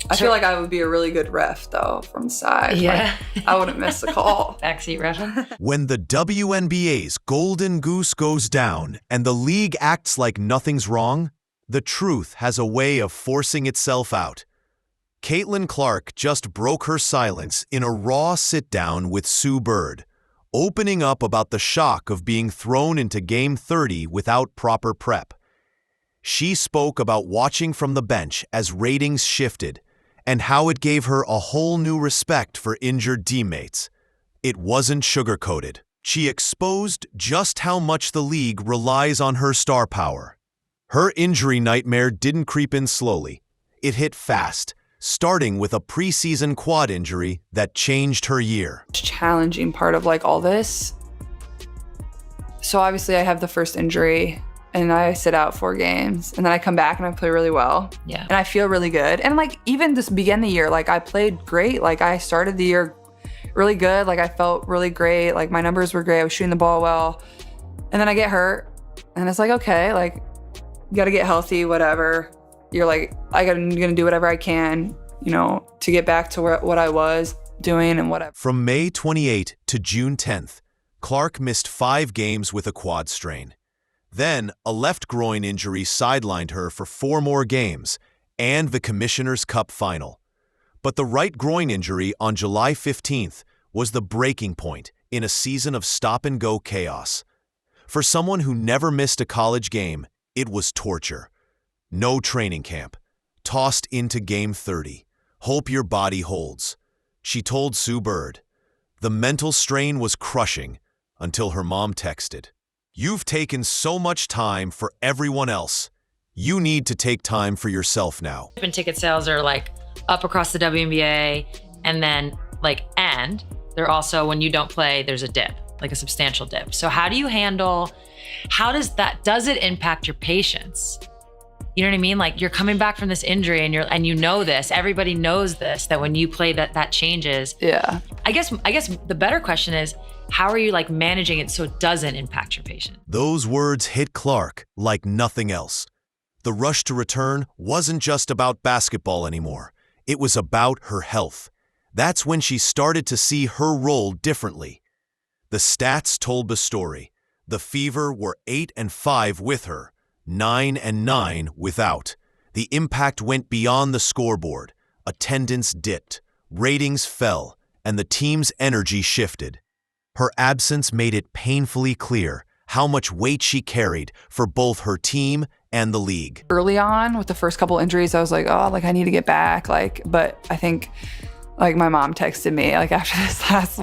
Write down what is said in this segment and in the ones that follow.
I feel like I would be a really good ref, though, from the side. Yeah. Like, I wouldn't miss a call. Backseat reffing. When the WNBA's golden goose goes down and the league acts like nothing's wrong, the truth has a way of forcing itself out. Caitlin Clark just broke her silence in a raw sit-down with Sue Bird, opening up about the shock of being thrown into Game 30 without proper prep. She spoke about watching from the bench as ratings shifted and how it gave her a whole new respect for injured teammates. It wasn't sugar-coated. She exposed just how much the league relies on her star power. Her injury nightmare didn't creep in slowly. It hit fast, starting with a preseason quad injury that changed her year. Challenging part of like all this. So obviously I have the first injury and I sit out 4 games and then I come back and I play really well. Yeah. And I feel really good. And like even this begin the year, like I played great. Like I started the year really good. Like I felt really great. Like my numbers were great. I was shooting the ball well. And then I get hurt and it's like, okay, like you gotta get healthy, whatever. You're like, I'm gonna do whatever I can, you know, to get back to what I was doing and whatever. From May 28 to June 10th, Clark missed 5 games with a quad strain. Then, a left groin injury sidelined her for 4 more games and the Commissioner's Cup final. But the right groin injury on July 15th was the breaking point in a season of stop-and-go chaos. For someone who never missed a college game, it was torture. No training camp. Tossed into Game 30. Hope your body holds. She told Sue Bird. The mental strain was crushing until her mom texted. You've taken so much time for everyone else. You need to take time for yourself now. And ticket sales are like up across the WNBA, and then and they're also, when you don't play, there's a dip, like a substantial dip. So how do you handle, does it impact your patience? You know what I mean? Like you're coming back from this injury and you know this, everybody knows this, that when you play that changes. Yeah. I guess the better question is, how are you like managing it so it doesn't impact your patient? Those words hit Clark like nothing else. The rush to return wasn't just about basketball anymore. It was about her health. That's when she started to see her role differently. The stats told the story. The Fever were 8-5 with her, 9-9 without. The impact went beyond the scoreboard. Attendance dipped, ratings fell, and the team's energy shifted. Her absence made it painfully clear how much weight she carried for both her team and the league. Early on with the first couple injuries, I was like, oh, like I need to get back. But I think like my mom texted me like after this last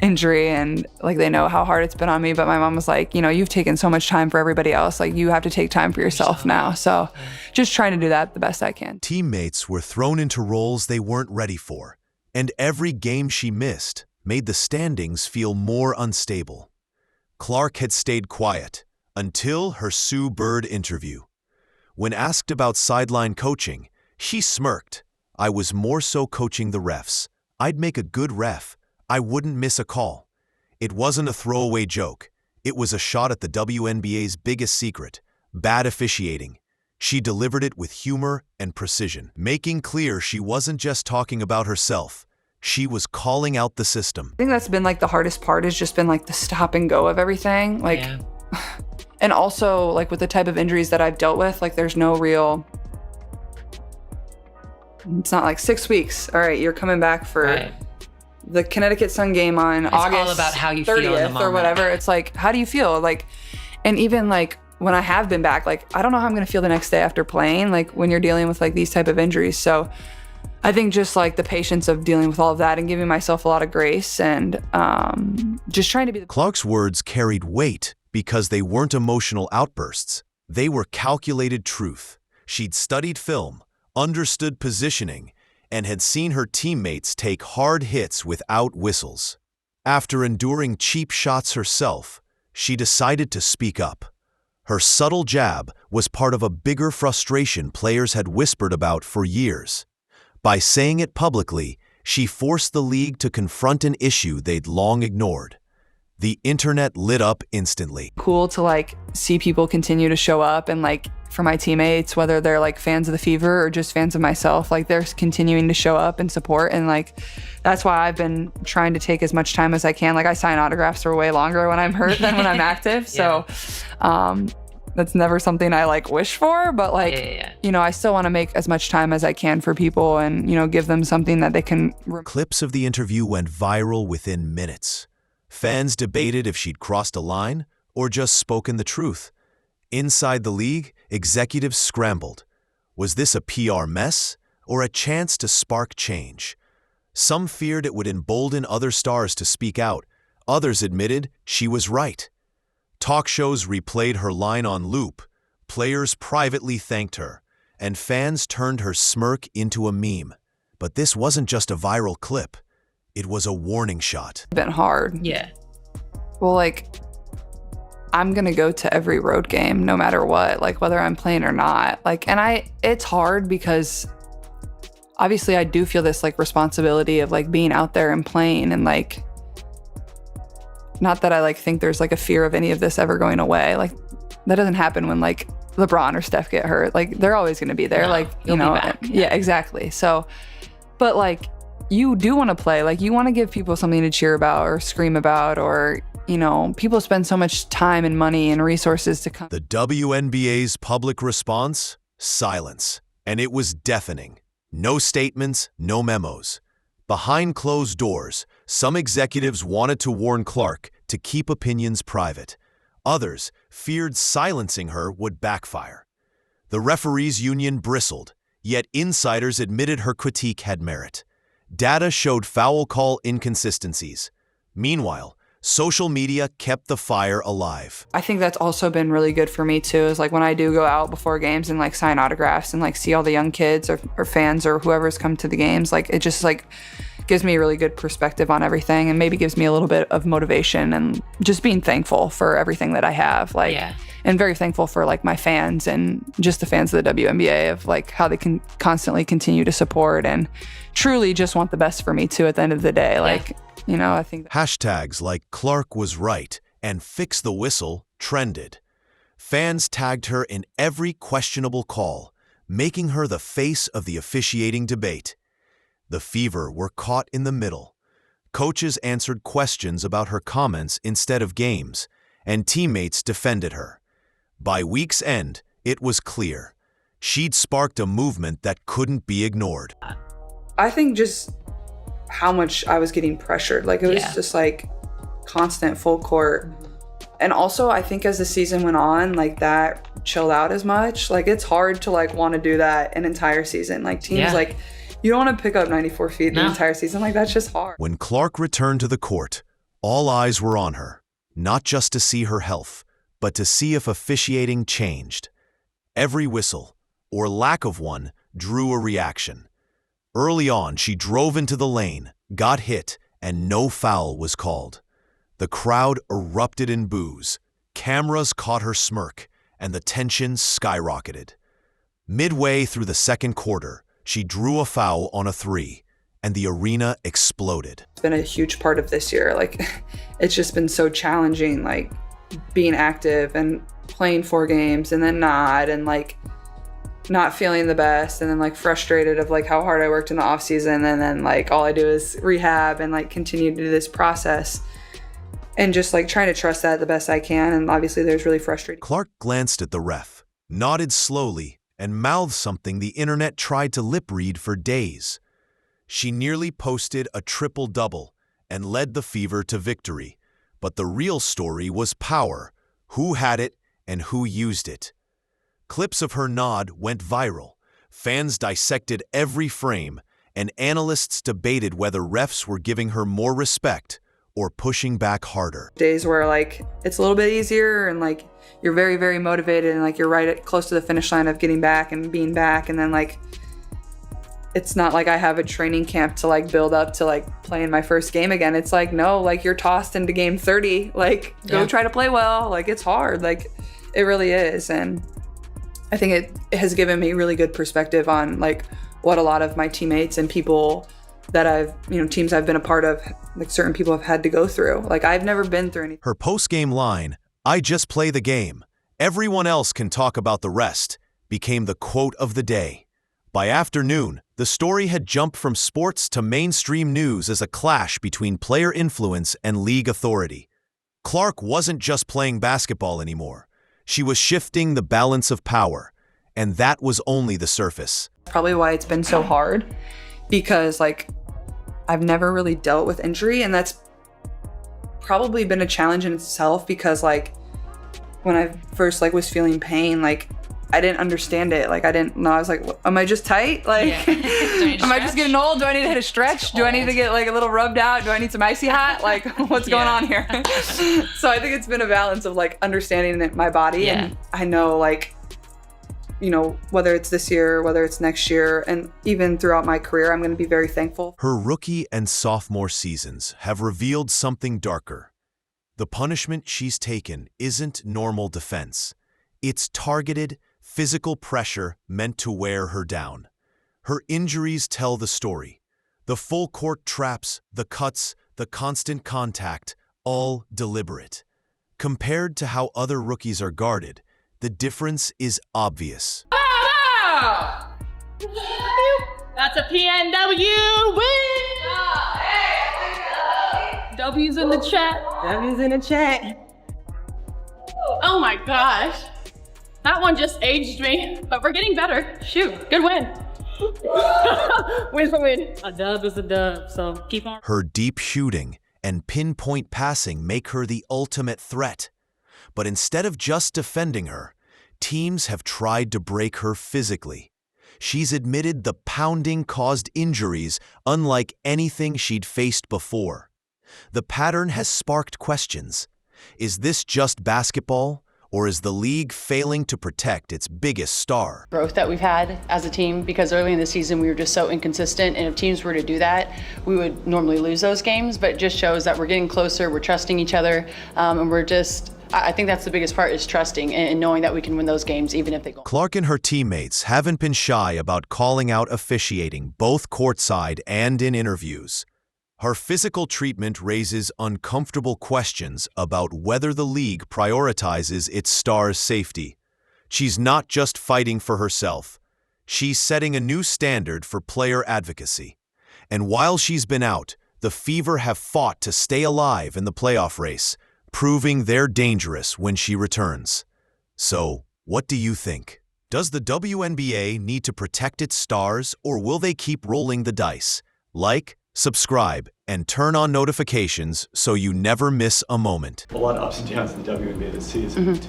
injury and like they know how hard it's been on me. But my mom was like, you know, you've taken so much time for everybody else. Like you have to take time for yourself now. So just trying to do that the best I can. Teammates were thrown into roles they weren't ready for. And every game she missed made the standings feel more unstable. Clark had stayed quiet until her Sue Bird interview. When asked about sideline coaching, she smirked. I was more so coaching the refs. I'd make a good ref. I wouldn't miss a call. It wasn't a throwaway joke. It was a shot at the WNBA's biggest secret, bad officiating. She delivered it with humor and precision, making clear she wasn't just talking about herself. She was calling out the system. I think that's been like the hardest part, has just been like the stop and go of everything. Like, yeah. And also like with the type of injuries that I've dealt with, like there's no real, it's not like 6 weeks. All right, you're coming back for the Connecticut Sun game on August all about how you 30th feel in the moment. Or whatever. It's like, how do you feel? Like, and even like when I have been back, like I don't know how I'm gonna feel the next day after playing, like when you're dealing with like these type of injuries. So I think just like the patience of dealing with all of that and giving myself a lot of grace and just trying to be. Clark's words carried weight because they weren't emotional outbursts. They were calculated truth. She'd studied film, understood positioning, and had seen her teammates take hard hits without whistles. After enduring cheap shots herself, she decided to speak up. Her subtle jab was part of a bigger frustration players had whispered about for years. By saying it publicly, she forced the league to confront an issue they'd long ignored. The internet lit up instantly. Cool to like see people continue to show up, and like for my teammates, whether they're like fans of the Fever or just fans of myself, like they're continuing to show up and support. And like, that's why I've been trying to take as much time as I can. Like I sign autographs for way longer when I'm hurt than when I'm active. So, that's never something I like wish for, but like, you know, I still want to make as much time as I can for people and, you know, give them something that they can. Clips of the interview went viral within minutes. Fans debated if she'd crossed a line or just spoken the truth. Inside the league, executives scrambled. Was this a PR mess or a chance to spark change? Some feared it would embolden other stars to speak out. Others admitted she was right. Talk shows replayed her line on loop, players privately thanked her, and fans turned her smirk into a meme. But this wasn't just a viral clip. It was a warning shot. Been hard. Yeah. Well, like, I'm gonna go to every road game no matter what, like whether I'm playing or not. Like, and it's hard because obviously I do feel this like responsibility of like being out there and playing, and like, not that I like think there's like a fear of any of this ever going away. Like that doesn't happen when like LeBron or Steph get hurt. Like they're always going to be there. No, like, you know, yeah, exactly. So, but like you do want to play, like you want to give people something to cheer about or scream about, or, you know, people spend so much time and money and resources to come. The WNBA's public response? Silence. And it was deafening. No statements, no memos. Behind closed doors, some executives wanted to warn Clark to keep opinions private. Others feared silencing her would backfire. The referees' union bristled, yet insiders admitted her critique had merit. Data showed foul call inconsistencies. Meanwhile, social media kept the fire alive. I think that's also been really good for me too, is like when I do go out before games and like sign autographs and like see all the young kids or fans or whoever's come to the games, like it just like gives me a really good perspective on everything, and maybe gives me a little bit of motivation and just being thankful for everything that I have, like, and very thankful for like my fans and just the fans of the WNBA, of like how they can constantly continue to support and truly just want the best for me too at the end of the day. Like, you know, I think hashtags like Clark was right and fix the whistle trended. Fans tagged her in every questionable call, making her the face of the officiating debate. The Fever were caught in the middle. Coaches answered questions about her comments instead of games, and teammates defended her. By week's end, it was clear. She'd sparked a movement that couldn't be ignored. I think just how much I was getting pressured. Like it was just like constant full court. And also I think as the season went on, like that chilled out as much. Like it's hard to like want to do that an entire season. Like teams like, you don't want to pick up 94 feet the entire season. Like that's just hard. When Clark returned to the court, all eyes were on her, not just to see her health, but to see if officiating changed. Every whistle, or lack of one, drew a reaction. Early on, she drove into the lane, got hit, and no foul was called. The crowd erupted in boos. Cameras caught her smirk, and the tension skyrocketed. Midway through the second quarter, she drew a foul on a three, and the arena exploded. It's been a huge part of this year. Like, it's just been so challenging, like being active and playing 4 games and then not, and like not feeling the best, and then like frustrated of like how hard I worked in the off season, and then like all I do is rehab and like continue to do this process and just like trying to trust that the best I can. And obviously there's really frustrating. Clark glanced at the ref, nodded slowly, and mouthed something the internet tried to lip read for days. She nearly posted a triple-double and led the Fever to victory. But the real story was power, who had it and who used it. Clips of her nod went viral. Fans dissected every frame, and analysts debated whether refs were giving her more respect or pushing back harder. Days where like it's a little bit easier and like you're very, very motivated and like you're close to the finish line of getting back and being back, and then like it's not like I have a training camp to like build up to like playing my first game again. It's like, no, like you're tossed into game 30, like go try to play well. Like it's hard, like it really is. And I think it has given me really good perspective on like what a lot of my teammates and people that teams I've been a part of, like certain people have had to go through. Like I've never been through anything. Her post-game line, "I just play the game. Everyone else can talk about the rest," became the quote of the day. By afternoon, the story had jumped from sports to mainstream news as a clash between player influence and league authority. Clark wasn't just playing basketball anymore. She was shifting the balance of power, and that was only the surface. Probably why it's been so hard, because like I've never really dealt with injury, and that's probably been a challenge in itself, because like when I first like was feeling pain, like I didn't understand it. Like I didn't know. I was like, am I just tight? Like, am I just getting old? Do I need to hit a stretch? Do I need to get like a little rubbed out? Do I need some icy hot? Like what's going on here? So I think it's been a balance of like understanding my body. And I know like, whether it's this year, whether it's next year, and even throughout my career, I'm going to be very thankful. Her rookie and sophomore seasons have revealed something darker. The punishment she's taken isn't normal defense. It's targeted, physical pressure meant to wear her down. Her injuries tell the story. The full court traps, the cuts, the constant contact, all deliberate. Compared to how other rookies are guarded, the difference is obvious. Oh! That's a PNW win! W's in the chat. W's in the chat. Oh my gosh. That one just aged me, but we're getting better. Shoot, good win. Win's a win. A dub is a dub, so keep on. Her deep shooting and pinpoint passing make her the ultimate threat. But instead of just defending her, teams have tried to break her physically. She's admitted the pounding caused injuries unlike anything she'd faced before. The pattern has sparked questions. Is this just basketball, or is the league failing to protect its biggest star? Growth that we've had as a team, because early in the season we were just so inconsistent, and if teams were to do that, we would normally lose those games, but it just shows that we're getting closer, we're trusting each other, and I think that's the biggest part, is trusting and knowing that we can win those games even if they go. Clark and her teammates haven't been shy about calling out officiating, both courtside and in interviews. Her physical treatment raises uncomfortable questions about whether the league prioritizes its stars' safety. She's not just fighting for herself. She's setting a new standard for player advocacy. And while she's been out, the Fever have fought to stay alive in the playoff race, proving they're dangerous when she returns. So, what do you think? Does the WNBA need to protect its stars, or will they keep rolling the dice? Like, subscribe, and turn on notifications so you never miss a moment. A lot of ups and downs in the WNBA this season.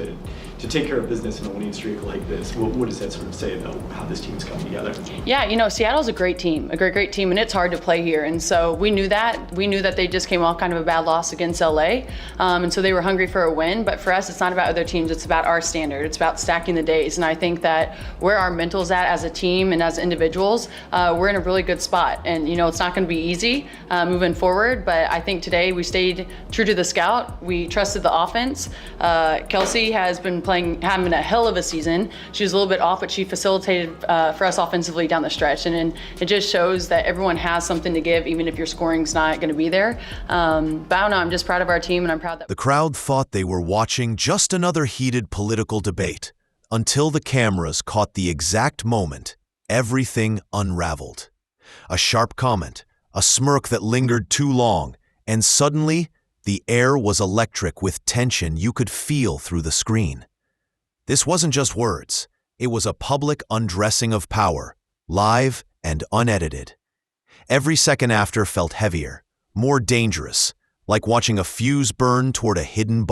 To take care of business in a winning streak like this, what does that sort of say about how this team's coming together? Yeah, Seattle's a great team, great team, and it's hard to play here. And so we knew that. We knew that they just came off kind of a bad loss against LA. And so they were hungry for a win. But for us, it's not about other teams. It's about our standard. It's about stacking the days. And I think that where our mental's at as a team and as individuals, we're in a really good spot. And, it's not going to be easy moving forward. But I think today we stayed true to the scout. We trusted the offense. Kelsey has been having a hell of a season. She was a little bit off, but she facilitated for us offensively down the stretch. And it just shows that everyone has something to give, even if your scoring's not going to be there. But I don't know, I'm just proud of our team, and I'm proud that the crowd thought they were watching just another heated political debate until the cameras caught the exact moment everything unraveled. A sharp comment, a smirk that lingered too long, and suddenly the air was electric with tension you could feel through the screen. This wasn't just words. It was a public undressing of power, live and unedited. Every second after felt heavier, more dangerous, like watching a fuse burn toward a hidden bomb.